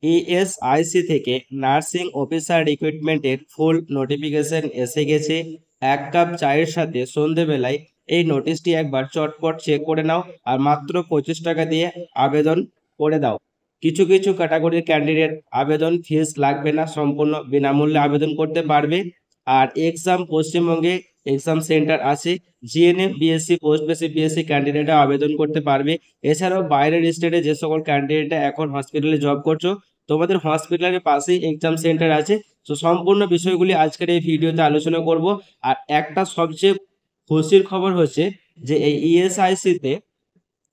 ESIC থেকে nursing officer রিক্রুটমেন্টের ফুল notification এসে গেছে। এক কাপ চায়ের সাথে সন্ধেবেলায় এই নোটিশটি একবার চটপট চেক করে নাও আর মাত্র 25 টাকা দিয়ে আবেদন করে দাও। কিছু কিছু ক্যাটাগরির ক্যান্ডিডেট আবেদন ফিস লাগবে না, সম্পূর্ণ বিনামূল্যে আবেদন করতে পারবে। আর এক্সাম পশ্চিমবঙ্গে এক্সাম সেন্টার আছে। GNM BSc post basic BSc ক্যান্ডিডেটরা আবেদন করতে পারবে। এছাড়াও বাইরের স্টেটে যে সকল ক্যান্ডিডেটরা এখন হসপিটালে জব করছো, তোমাদের হসপিটালের পাশেই এক্সাম সেন্টার আছে। তো সম্পূর্ণ বিষয়গুলি আজকের এই ভিডিওতে আলোচনা করব। আর একটা সবচেয়ে খুশির খবর হচ্ছে যে এই ইএসআইসি তে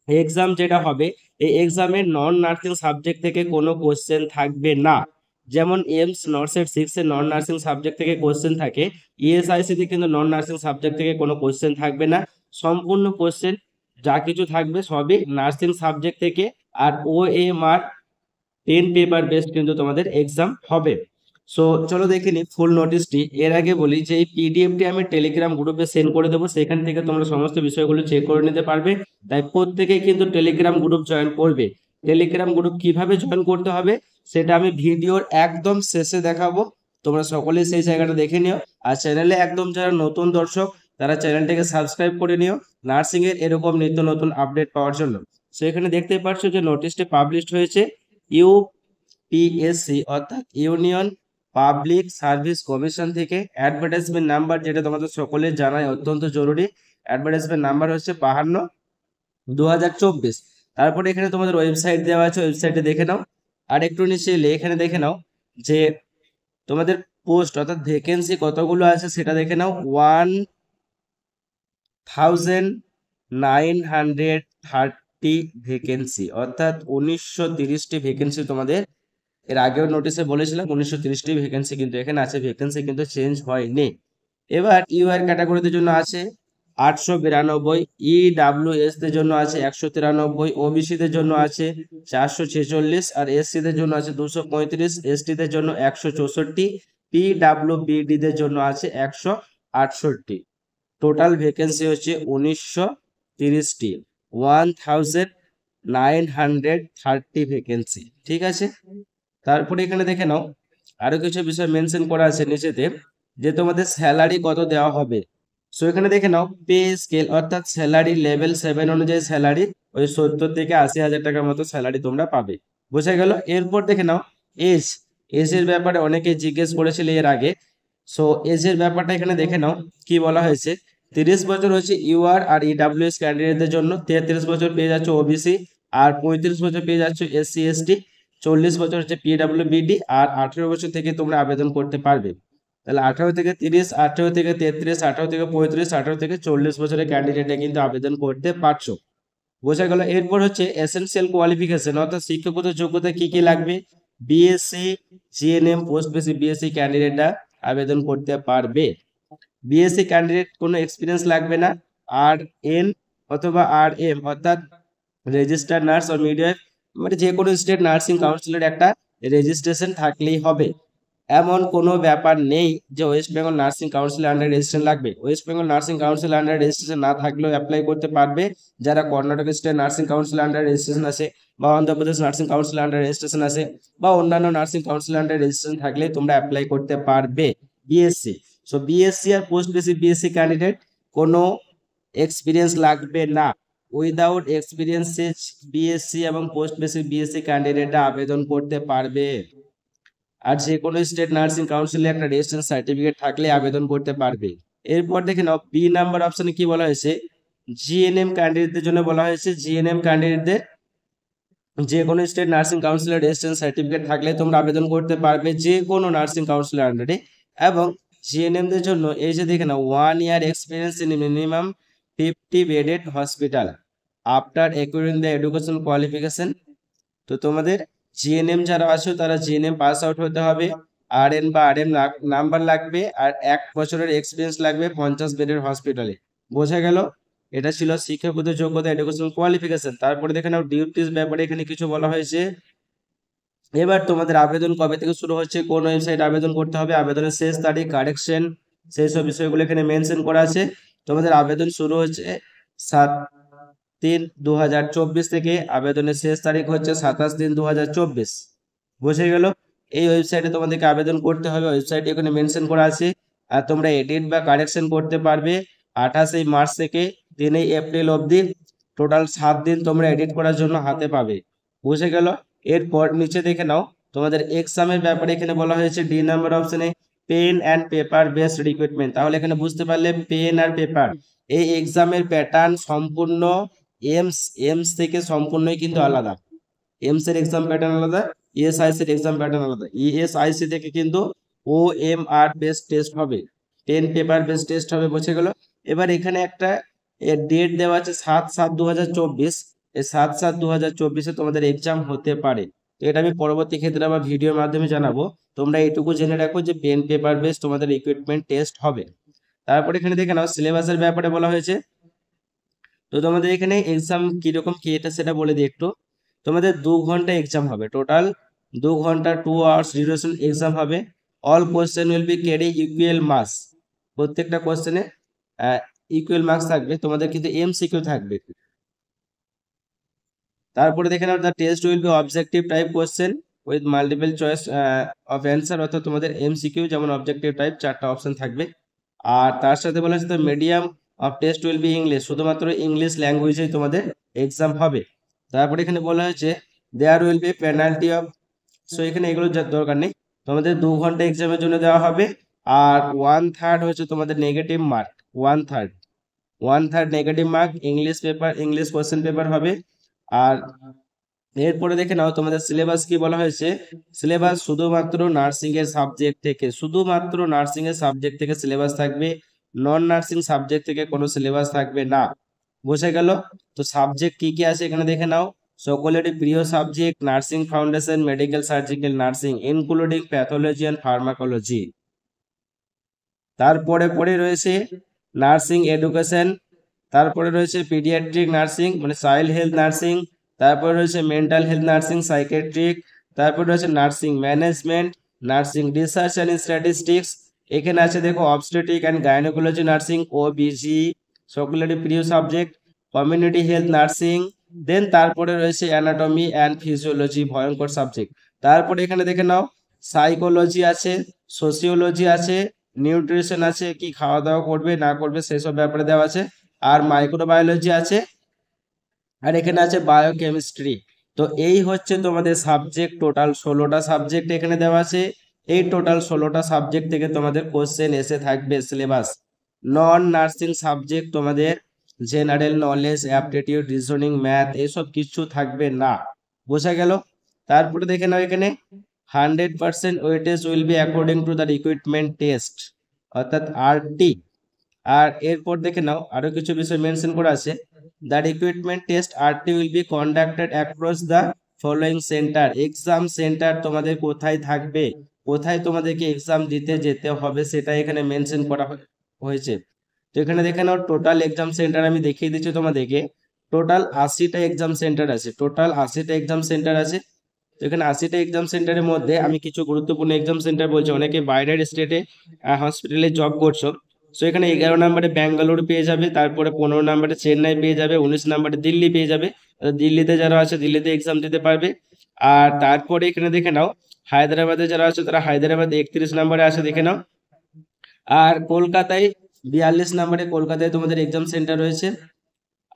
এক্সাম যেটা হবে, এই এক্সামের নন নার্সিং সাবজেক্ট থেকে কোনো কোশ্চেন থাকবে না। যেমন এমস নর্সেট 6 এর নন নার্সিং সাবজেক্ট থেকে কোশ্চেন থাকে, ইএসআইসি তে কিন্তু নন নার্সিং সাবজেক্ট থেকে কোনো কোশ্চেন থাকবে না। সম্পূর্ণ কোশ্চেন যা কিছু থাকবে সবই নার্সিং সাবজেক্ট থেকে। আর ওএমআর 10 পেপার বেসড কিন্তু তোমাদের এক্সাম হবে। সো চলো দেখে নি ফুল নোটিশটি। এর আগে বলি যে এই পিডিএফটি আমি টেলিগ্রাম গ্রুপে সেন্ড করে দেবো, সেখান থেকে তোমরা সমস্ত বিষয়গুলো চেক করে নিতে পারবে। তাই প্রত্যেকেই কিন্তু টেলিগ্রাম গ্রুপ জয়েন করবে। টেলিগ্রাম গ্রুপ কিভাবে জয়েন করতে হবে সেটা আমি ভিডিওর একদম শেষে দেখাবো, তোমরা সকলেই সেই জায়গাটা দেখে নিও। আর চ্যানেলে একদম যারা নতুন দর্শক তারা চ্যানেলটাকে সাবস্ক্রাইব করে নিও নার্সিং এর এরকম নিত্য নতুন আপডেট পাওয়ার জন্য। সো এখানে দেখতেই পাচ্ছ যে নোটিশটি পাবলিশড হয়েছে ইউপিএসসি অর্থাৎ ইউনিয়ন পাবলিক সার্ভিস কমিশন থেকে। অ্যাডভার্টাইজমেন্ট নাম্বার যেটা তোমাদের সকলের জানাই অত্যন্ত জরুরি, অ্যাডভার্টাইজমেন্ট নাম্বার হচ্ছে 52/2024। তারপরে এখানে তোমাদের ওয়েবসাইট দেওয়া আছে, ওয়েবসাইটে দেখে নাও। আর একটু নিচে এখানে দেখে নাও যে তোমাদের পোস্ট অর্থাৎ ভ্যাকেন্সি কতগুলো আছে সেটা দেখে নাও। 1930 ভ্যাকেন্সি অর্থাৎ 1930টি ভ্যাকেন্সি তোমাদের। এর আগেও নোটিশে বলেছিলাম 1930টি ভ্যাকেন্সি কিন্তু এখানে আছে, ভ্যাকেন্সি কিন্তু চেঞ্জ হয়নি। এবার ইউআর ক্যাটাগরিদের জন্য আছে 892, ইডাব্লিউএস দের জন্য আছে 193, ওবিসি দের জন্য আছে 446, আর এসসি দের জন্য আছে 235, এসটি দের জন্য 164, পিডাব্লিউবিডি দের জন্য আছে 168। টোটাল ভ্যাকেন্সি হচ্ছে 1930টি, 1930 ভ্যাকেন্সি। ঠিক আছে, তারপরে এখানে দেখে নাও আরো কিছু বিষয় মেনশন করা আছে নিচেতে যে তোমাদের স্যালারি কত দেওয়া হবে। সো এখানে দেখে নাও পে স্কেল অর্থাৎ স্যালারি লেভেল 7 অনুযায়ী স্যালারি ওই 70 থেকে 80 হাজার টাকার মতো স্যালারি তোমরা পাবে। বোঝা গেল। এরপর দেখে নাও এজ। এজের ব্যাপারে অনেকে জিজ্ঞেস করেছিল এর আগে। সো এজের ব্যাপারটা এখানে দেখে নাও কি বলা হয়েছে। 30 বছর হচ্ছে ইউআর আর ইডাব্লিউএস ক্যান্ডিডেটদের জন্য, 33 বছর পেয়ে যাচ্ছে ওবিসি, আর 35 বছর পেয়ে যাচ্ছে এসসি এসটি, 40 বছর হচ্ছে পিডাব্লিউবিডি, আর 18 বছর থেকে তোমরা আবেদন করতে পারবে। তাহলে 18 থেকে 30, 18 থেকে 33, 18 থেকে 35, 18 থেকে 40 বছরের ক্যান্ডিডেটে কিন্তু আবেদন করতে পারছো। বোঝা গেল। এরপর হচ্ছে এসেনশিয়াল কোয়ালিফিকেশন অর্থাৎ শিক্ষাগত যোগ্যতা কি কি লাগবে। BSc GNM post basic BSc ক্যান্ডিডেটরা আবেদন করতে পারবে। বিএসসি ক্যান্ডিডেট কোনো এক্সপিরিয়েন্স লাগবে না। আর এন অথবা আর এম অর্থাৎ রেজিস্টার্ড নার্স ও মিডওয়াইফ, মানে যে কোনো স্টেট নার্সিং কাউন্সিলের একটা রেজিস্ট্রেশন থাকলেই হবে। এমন কোনো ব্যাপার নেই যে ওয়েস্ট বেঙ্গল নার্সিং কাউন্সিলের আন্ডার রেজিস্ট্রেশন লাগবে। West Bengal nursing council under registration না থাকলেও অ্যাপ্লাই করতে পারবে। যারা Karnataka state nursing council under registration আছে, বা Andhra Pradesh nursing council under registration আছে, বা অন্যান্য নার্সিং কাউন্সিল আন্ডার রেজিস্ট্রেশন থাকলে তোমরা অ্যাপ্লাই করতে পারবে বিএসসি। সো বিএসসি আর পোস্ট বেসিক বিএসসি ক্যান্ডিডেট কোনো এক্সপিরিয়েন্স লাগবে না। উইদাউট এক্সপিরিয়েন্স বিএসসি এবং পোস্ট বেসিক বিএসসি ক্যান্ডিডেটরা আবেদন করতে পারবে। আর যে কোনো স্টেট নার্সিং কাউন্সিলে একটা রেজিস্ট্রেশন সার্টিফিকেট থাকলে আবেদন করতে পারবে। এরপর দেখে নাও বি নাম্বার অপশনে কি বলা হয়েছে। জিএনএম ক্যান্ডিডেটদের জন্য বলা হয়েছে জিএনএম ক্যান্ডিডেটদের যে কোনো স্টেট নার্সিং কাউন্সিলের রেজিস্ট্রেশন সার্টিফিকেট থাকলে তোমরা আবেদন করতে পারবে যে কোনো নার্সিং কাউন্সিলের আন্ডারে। এবং জিএনএম দের জন্য এই যে দেখে নাও 1 year experience in minimum 50 bedded hospital after acquiring the education qualification. তো তোমাদের জিএনএম যারা আছো তারা জিএনএম পাস আউট হতে হবে, আরএন বা আরএম নাম্বার লাগবে, আর 1 বছরের এক্সপিরিয়েন্স লাগবে 50 বেডের হসপিটালে। বোঝা গেল। এটা ছিল শিক্ষাগত যোগ্যতা এডুকেশন কোয়ালিফিকেশন। তারপরে দেখে নাও ডিউটিস ব্যাপারে এখানে কিছু বলা হয়েছে। এবার তোমাদের আবেদন কবে থেকে শুরু হচ্ছে, কোন ওয়েবসাইট আবেদন করতে হবে, আবেদনের শেষ তারিখ, কারেকশন, সেই সব বিষয়গুলো এখানে মেনশন করা আছে। তোমাদের আবেদন শুরু হচ্ছে 7/3/2024 থেকে, আবেদনের শেষ তারিখ হচ্ছে 27/3/2024। বুঝে গেল? এই ওয়েবসাইটে তোমাদেরকে আবেদন করতে হবে, ওয়েবসাইট এখানে মেনশন করা আছে। আর তোমরা এডিট বা কারেকশন করতে পারবে 28 মার্চ থেকে 3 এপ্রিল অবধি। টোটাল 7 দিন তোমরা এডিট করার জন্য হাতে পাবে। বুঝে গেল? এরপর নিচে দেখে নাও তোমাদের এক্সামের ব্যাপারে এখানে বলা হয়েছে ডি নাম্বার অপশনে pen and paper based recruitment. তাহলে এখানে বুঝতে পারলে পেন আর পেপার এই এক্সামের প্যাটার্ন সম্পূর্ণ এমস এমস থেকে সম্পূর্ণই কিন্তু আলাদা। এমস এর এক্সাম প্যাটার্ন আলাদা, ইএসআইসি এর এক্সাম প্যাটার্ন আলাদা। ইএসআইসি থেকে কিন্তু ওএমআর বেসড টেস্ট হবে, পেন পেপার বেসড টেস্ট হবে। বুঝে গেল? এবার এখানে একটা ডেট দেওয়া আছে 7/7/2024। এই 7/7/2024 তোমাদের এক্সাম হতে পারে। তো এটা আমি পরবর্তী ক্ষেত্রে আবার ভিডিওর মাধ্যমে জানাবো। তোমরা এইটুকু জেনে রাখো যে পেন পেপার বেস তোমাদের রিক্রুটমেন্ট টেস্ট হবে। তারপর এখানে দেখে নাও সিলেবাসের ব্যাপারে বলা হয়েছে। তো তোমাদের এখানে এক্সাম কিরকম কি এটা সেটা বলে দিই একটু। তোমাদের 2 ঘন্টা এক্সাম হবে, টোটাল 2 ঘন্টা 2 আওয়ার্স ডিউরেশন এক্সাম হবে। All question will be carry equal marks. প্রত্যেকটা কোশ্চেনে ইকুয়াল মার্কস থাকবে, তোমাদের কিন্তু এমসিকিউ থাকবে। তারপরে দেখে নাও the test will be objective type question with multiple choice of answer, অর্থাৎ তোমাদের এমসিকিউ যেমন অবজেক্টিভ টাইপ 4টা অপশন থাকবে। আর তার সাথে বলা হচ্ছে medium of test will be English, শুধুমাত্র ইংলিশ ল্যাঙ্গুয়েজেই তোমাদের এক্সাম হবে। তারপরে এখানে বলা হয়েছে there will be penalty of, so এখানে এগুলো দরকার নেই। তোমাদের 2 ঘন্টা এক্সামের জন্য দেওয়া হবে। আর 1/3 হচ্ছে তোমাদের negative mark, 1/3 negative mark English paper, English question paper হবে। আর এরপরে দেখে নাও তোমাদের সিলেবাস কি বলা হয়েছে। সিলেবাস শুধুমাত্র নার্সিং এর সাবজেক্ট থেকে, শুধুমাত্র নার্সিং এর সাবজেক্ট থেকে সিলেবাস থাকবে, নন নার্সিং সাবজেক্ট থেকে কোনো সিলেবাস থাকবে না। বুঝে গেল? তো সাবজেক্ট কি কি আছে এখানে দেখে নাও। সকলেরই প্রিয় subject nursing foundation, medical surgical nursing including pathology and pharmacology. তারপরে পরে রয়েছে নার্সিং এডুকেশন, তারপরে রয়েছে পিডিয়াট্রিক নার্সিং মানে চাইল্ড হেলথ নার্সিং, তারপরে রয়েছে মেন্টাল হেলথ নার্সিং সাইকেট্রিক, তারপরে রয়েছে nursing management, nursing research and statistics. এখানে আছে দেখো অবস্টেট্রিক অ্যান্ড গাইনোকোলজি নার্সিং ওবিজি, সকলেরই প্রিয় সাবজেক্ট। কমিউনিটি হেলথ নার্সিং, দেন তারপরে রয়েছে অ্যানাটমি অ্যান্ড ফিজিওলজি, ভয়ঙ্কর সাবজেক্ট। তারপরে এখানে দেখে নাও সাইকোলজি আছে, সোসিওলজি আছে, নিউট্রিশন আছে, কি খাওয়া দাওয়া করবে না করবে সেসব ব্যাপারে দেওয়া আছে। আর মাইক্রোবায়োলজি আছে, আর এখানে আছে বায়োকেমিস্ট্রি। তো এই হচ্ছে তোমাদের সাবজেক্ট, টোটাল 16টা সাবজেক্ট এখানে দেওয়া আছে। এই টোটাল 16টা সাবজেক্ট থেকে তোমাদের কোশ্চেন এসে থাকবে সিলেবাস। নন নার্সিং সাবজেক্ট তোমাদের general knowledge, aptitude, reasoning, math এসব কিছু থাকবে না। বোঝা গেল? তারপরে দেখে নাও এখানে 100% weightage will be according to the recruitment test, অর্থাৎ আরটি। আর এরপর দেখে নাও আরো কিছু বিষয় মেনশন করা আছে। The recruitment test RT will be conducted across the following centre. Exam centre তোমাদের কোথায় থাকবে, কোথায় তোমাদেরকে এক্সাম দিতে যেতে হবে সেটা এখানে মেনশন করা হয়েছে। তো এখানে দেখে নাও টোটাল এক্সাম সেন্টার আমি দেখিয়ে দিচ্ছি তোমাদেরকে। টোটাল 80টা এক্সাম সেন্টার আছে, টোটাল 80টা এক্সাম সেন্টার আছে। তো এখানে 80টা এক্সাম সেন্টারের মধ্যে আমি কিছু গুরুত্বপূর্ণ এক্সাম সেন্টার বলছি। অনেকে বাইরের স্টেটে হসপিটালে জব করছো, সো এখানে 11 নম্বরে ব্যাঙ্গালোর পেয়ে যাবে, তারপরে 15 নম্বরে চেন্নাই পেয়ে যাবে, 19 নম্বরে দিল্লি পেয়ে যাবে। দিল্লিতে যারা আছে দিল্লিতে এক্সাম দিতে পারবে। আর তারপরে এখানে দেখে নাও হায়দ্রাবাদে যারা আছে তারা হায়দ্রাবাদে 31 নম্বরে আছে, দেখে নাও। আর কলকাতায় 42 নম্বরে কলকাতায় তোমাদের এক্সাম সেন্টার রয়েছে।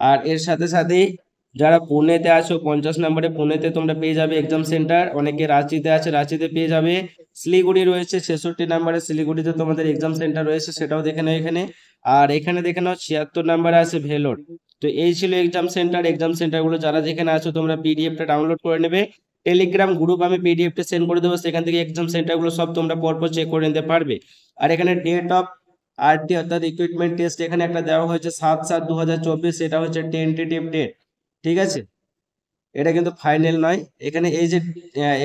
আর এর সাথে সাথেই যারা পুনেতে আছো 50 নম্বরে পুনেতে তোমরা পেয়ে যাবে এক্সাম সেন্টার। অনেকে রাঁচিতে আছে, রাঁচিতে পেয়ে যাবে। শিলিগুড়ি রয়েছে 66 নম্বরে, শিলিগুড়িতে তোমাদের এক্সাম সেন্টার রয়েছে, সেটাও দেখে নাও এখানে। আর এখানে দেখে নাও 76 নম্বরে আছে ভেলোর। তো এই ছিল এক্সাম সেন্টার। এক্সাম সেন্টারগুলো যারা যেখানে আছো তোমরা পিডিএফটা ডাউনলোড করে নেবে। টেলিগ্রাম গ্রুপ আমি পিডিএফটা সেন্ড করে দেবো, সেখান থেকে এক্সাম সেন্টারগুলো সব তোমরা পরপর চেক করে নিতে পারবে। আর এখানে ডেট অফ আরটি অর্থাৎ রিক্রুটমেন্ট টেস্ট এখানে একটা দেওয়া হয়েছে 7/7/2024, সেটা হচ্ছে টেন্টেটিভ ডেট। ঠিক আছে, এটা কিন্তু ফাইনাল নয়। এখানে এই যে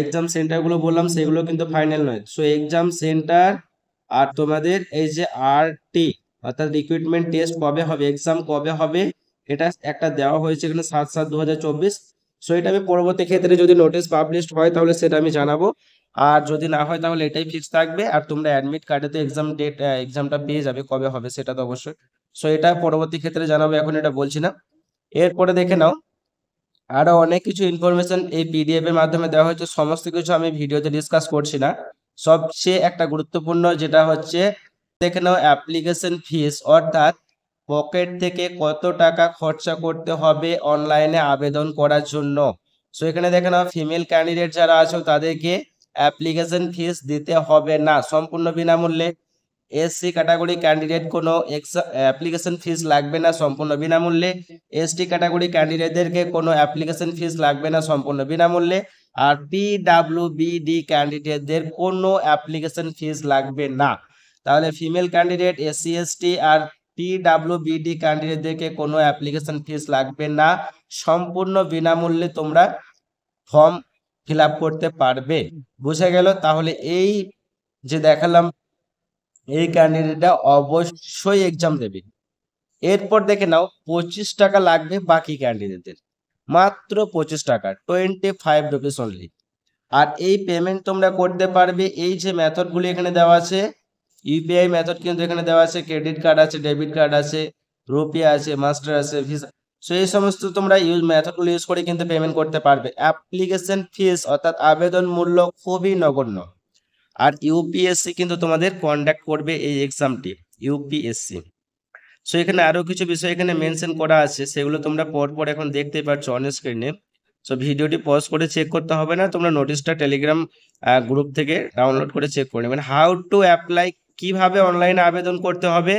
এক্সাম সেন্টার গুলো বললাম সেগুলো কিন্তু ফাইনাল নয়। সো এক্সাম সেন্টার আর তোমাদের এই যে আরটি অর্থাৎ রিক্রুটমেন্ট টেস্ট কবে হবে, এক্সাম কবে হবে, এটা একটা দেওয়া হয়েছে এখানে 7/7/2024। সো এটা আমি পরবর্তী ক্ষেত্রে যদি নোটিশ পাবলিশড হয় তাহলে সেটা আমি জানাবো। আর যদি না হয় তাহলে এটাই ফিক্স থাকবে। আর তোমরা অ্যাডমিট কার্ডে তো এক্সাম ডেট, এক্সামটা পেয়ে যাবে, কবে হবে সেটা তো অবশ্যই। সো এটা পরবর্তী ক্ষেত্রে জানাবো, এখন এটা বলছি না। এরপরে দেখে নাও আরো অনেক কিছু ইনফরমেশন এই পিডিএফ এর মাধ্যমে দেওয়া হয়েছে, সমস্ত কিছু আমি ভিডিওতে ডিসকাস করছি না। সবচেয়ে একটা গুরুত্বপূর্ণ যেটা হচ্ছে দেখে নাও অ্যাপ্লিকেশন ফিস, অর্থাৎ পকেট থেকে কত টাকা খরচা করতে হবে অনলাইনে আবেদন করার জন্য। সো এখানে দেখে নাও ফিমেল ক্যান্ডিডেট যারা আছো তাদেরকে অ্যাপ্লিকেশন ফিস দিতে হবে না, সম্পূর্ণ বিনামূল্যে। এসসি ক্যাটাগরি ক্যান্ডিডেট কোনো অ্যাপ্লিকেশন ফিস লাগবে না, সম্পূর্ণ বিনামূল্যে। এসটি ক্যাটাগরি ক্যান্ডিডেটদেরকে কোনো অ্যাপ্লিকেশন ফিস লাগবে না, সম্পূর্ণ বিনামূল্যে। আর পিডাব্লিউবিডি ক্যান্ডিডেটদের কোনো অ্যাপ্লিকেশন ফিস লাগবে না। তাহলে ফিমেল ক্যান্ডিডেট, এসসি এসটি আর পিডাব্লিউবিডি ক্যান্ডিডেটদেরকে কোনো অ্যাপ্লিকেশন ফিস লাগবে না, সম্পূর্ণ বিনামূল্যে তোমরা ফর্ম ফিল আপ করতে পারবে। বুঝে গেল? তাহলে এই যে দেখালাম এই ক্যান্ডিডেটটা অবশ্যই এক্সাম দেবে। এরপর দেখে নাও 25 টাকা লাগবে বাকি ক্যান্ডিডেটদের, মাত্র 25 টাকা, 25 রুপিস অনলি। আর এই পেমেন্ট তোমরা করতে পারবে এই যে মেথডগুলি এখানে দেওয়া আছে, ইউপিআই মেথড কিন্তু এখানে দেওয়া আছে, ক্রেডিট কার্ড আছে, ডেবিট কার্ড আছে, রুপিয়া আছে, মাস্টার আছে, ভিসা। সো এই সমস্ত তোমরা মেথডগুলো ইউজ করে কিন্তু পেমেন্ট করতে পারবে। অ্যাপ্লিকেশন ফিস অর্থাৎ আবেদন মূল্য খুবই নগণ্য। আর ইউপিএসসি কিন্তু তোমাদের কন্ডাক্ট করবে এই এক্সামটি, ইউপিএসসি। সো এখানে আরো কিছু বিষয় এখানে মেনশন করা আছে, সেগুলো তোমরা পরপর এখন দেখতে পাচ্ছ অন স্ক্রিনে। সো ভিডিওটি পজ করে চেক করতে হবে না, তোমরা নোটিশটা টেলিগ্রাম গ্রুপ থেকে ডাউনলোড করে চেক করে নেবেন। হাউ টু অ্যাপ্লাই, কিভাবে অনলাইনে আবেদন করতে হবে,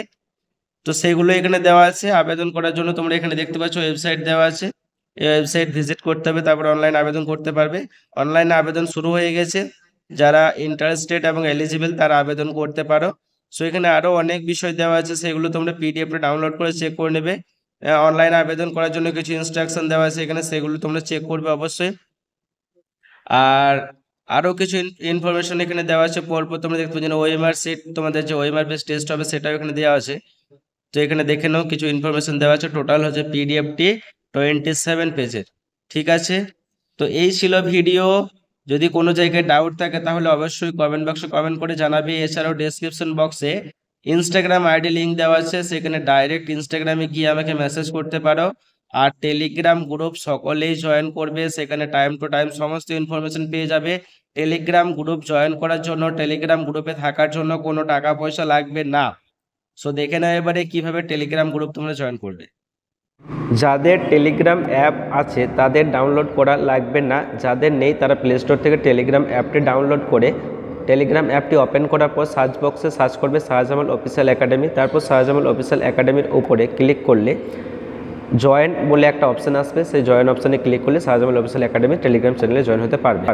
তো সেগুলো এখানে দেওয়া আছে। আবেদন করার জন্য তোমরা এখানে দেখতে পাচ্ছ ওয়েবসাইট দেওয়া আছে, এই ওয়েবসাইট ভিজিট করতে হবে, তারপর অনলাইন আবেদন করতে পারবে। অনলাইনে আবেদন শুরু হয়ে গেছে, যারা ইন্টারেস্টেড এবং এলিজিবল তারা আবেদন করতে পারো। সো এখানে আরো অনেক বিষয় দেওয়া আছে, সেগুলো তোমরা পিডিএফটা ডাউনলোড করে চেক করে নেবে। অনলাইন আবেদন করার জন্য কিছু ইনস্ট্রাকশন দেওয়া আছে এখানে, সেগুলো তোমরা চেক করবে অবশ্যই। আর আরো কিছু ইনফরমেশন এখানে দেওয়া আছে, পরপর তোমরা দেখতে পাচ্ছ ওএমআর সিট, তোমাদের যে ওএমআর বেস টেস্ট হবে সেটাও এখানে দেওয়া আছে। তো এখানে দেখে নাও কিছু ইনফরমেশন দেওয়া আছে, টোটাল হচ্ছে পিডিএফটি 27 পেজের। ঠিক আছে, তো এই ছিল ভিডিও। যদি কোনো জায়গায় ডাউট থাকে তাহলে অবশ্যই কমেন্ট বক্সে কমেন্ট করে জানাবে। এছাড়াও ডেসক্রিপশন বক্সে ইনস্টাগ্রাম আইডি লিঙ্ক দেওয়া আছে, সেখানে ডাইরেক্ট ইনস্টাগ্রামে গিয়ে আমাকে মেসেজ করতে পারো। আর টেলিগ্রাম গ্রুপ সকলেই জয়েন করবে, সেখানে টাইম টু টাইম সমস্ত ইনফরমেশন পেয়ে যাবে। টেলিগ্রাম গ্রুপ জয়েন করার জন্য, টেলিগ্রাম গ্রুপে থাকার জন্য কোনো টাকা পয়সা লাগবে না। সো দেখে নাও এবারে কিভাবে টেলিগ্রাম গ্রুপ তোমরা জয়েন করবে। যাদের টেলিগ্রাম অ্যাপ আছে তাদের ডাউনলোড করা লাগবে না, যাদের নেই তারা প্লে স্টোর থেকে টেলিগ্রাম অ্যাপটি ডাউনলোড করে টেলিগ্রাম অ্যাপটি ওপেন করার পর সার্চ বক্সে সার্চ করবে শাহজামাল অফিসিয়াল একাডেমি। তারপর শাহজামাল অফিসিয়াল একাডেমির উপরে ক্লিক করলে জয়েন বলে একটা অপশান আসবে, সেই জয়েন অপশানে ক্লিক করলে শাহজামাল অফিসিয়াল একাডেমি টেলিগ্রাম চ্যানেলে জয়েন হতে পারবে।